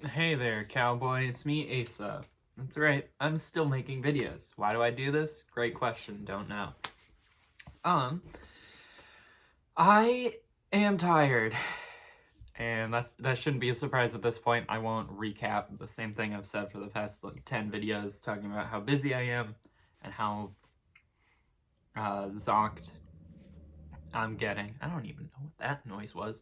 Hey there, cowboy. It's me, Asa. That's right. I'm still making videos. Why do I do this? Great question. Don't know. I am tired. And that shouldn't be a surprise at this point. I won't recap the same thing I've said for the past 10 videos talking about how busy I am and how zonked I'm getting. I don't even know what that noise was.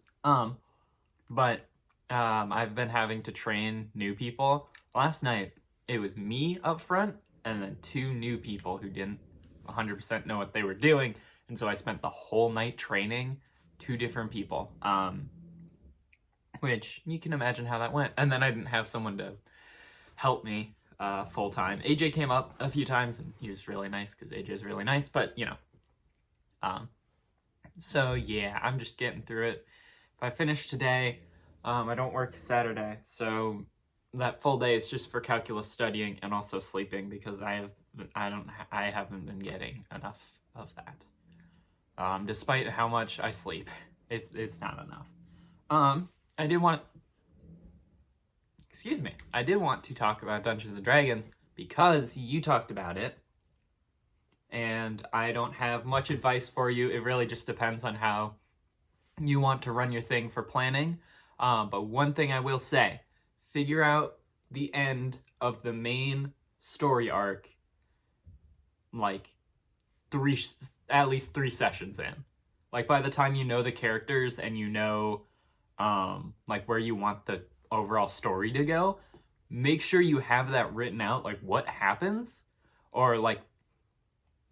But I've been having to train new people. Last night, it was me up front and then 2 new people who didn't 100% know what they were doing. And so I spent the whole night training 2 different people, which you can imagine how that went. And then I didn't have someone to help me full time. AJ came up a few times and he was really nice because AJ is really nice, but you know. So yeah, I'm just getting through it. If I finish today, I don't work Saturday, so that full day is just for calculus studying and also sleeping because I haven't been getting enough of that. Despite how much I sleep, it's not enough. I did want to talk about Dungeons and Dragons because you talked about it. And I don't have much advice for you. It really just depends on how you want to run your thing for planning. But one thing I will say, figure out the end of the main story arc like at least 3 sessions in. Like by the time you know the characters and you know like where you want the overall story to go, make sure you have that written out, like what happens, or like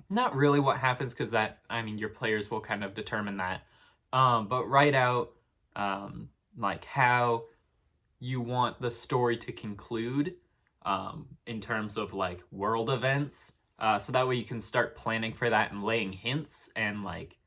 not really what happens, because your players will kind of determine that. But write out like how you want the story to conclude in terms of like world events. So that way you can start planning for that and laying hints and like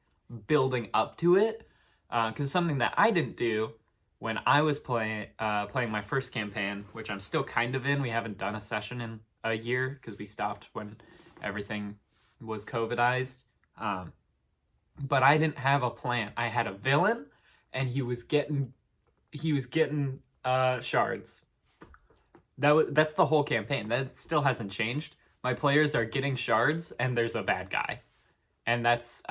building up to it. Because something that I didn't do when I was playing my first campaign, which I'm still kind of in. We haven't done a session in a year because we stopped when everything was COVIDized. But I didn't have a plan. I had a villain and he was getting shards. That's the whole campaign. That still hasn't changed. My players are getting shards and there's a bad guy. And that's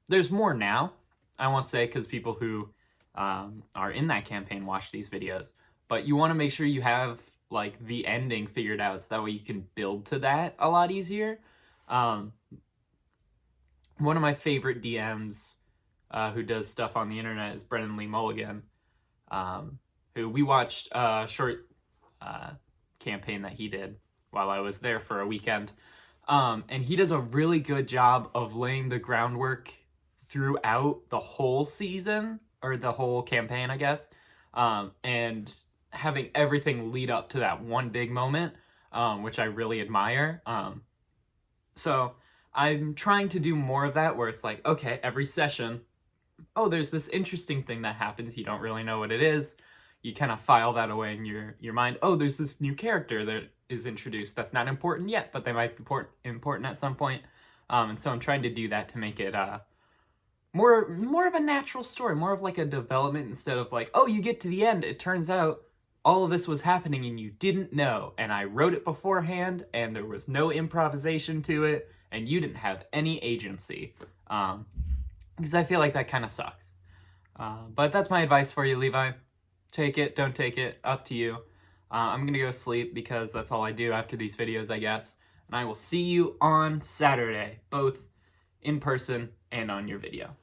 there's more now, I won't say, because people who are in that campaign watch these videos. But you want to make sure you have like the ending figured out so that way you can build to that a lot easier. One of my favorite DMs who does stuff on the internet is Brennan Lee Mulligan, who we watched a short campaign that he did while I was there for a weekend. And he does a really good job of laying the groundwork throughout the whole season, or the whole campaign, I guess, and having everything lead up to that one big moment, which I really admire. So I'm trying to do more of that where it's like, okay, every session, oh, there's this interesting thing that happens. You don't really know what it is. You kind of file that away in your mind. Oh, there's this new character that is introduced that's not important yet, but they might be important at some point. And so I'm trying to do that to make it more of a natural story, more of like a development, instead of like, oh, you get to the end, it turns out all of this was happening and you didn't know, and I wrote it beforehand and there was no improvisation to it and you didn't have any agency, because I feel like that kind of sucks. But that's my advice for you, Levi. Take it, don't take it, up to you. I'm gonna go sleep because that's all I do after these videos, I guess. And I will see you on Saturday, both in person and on your video.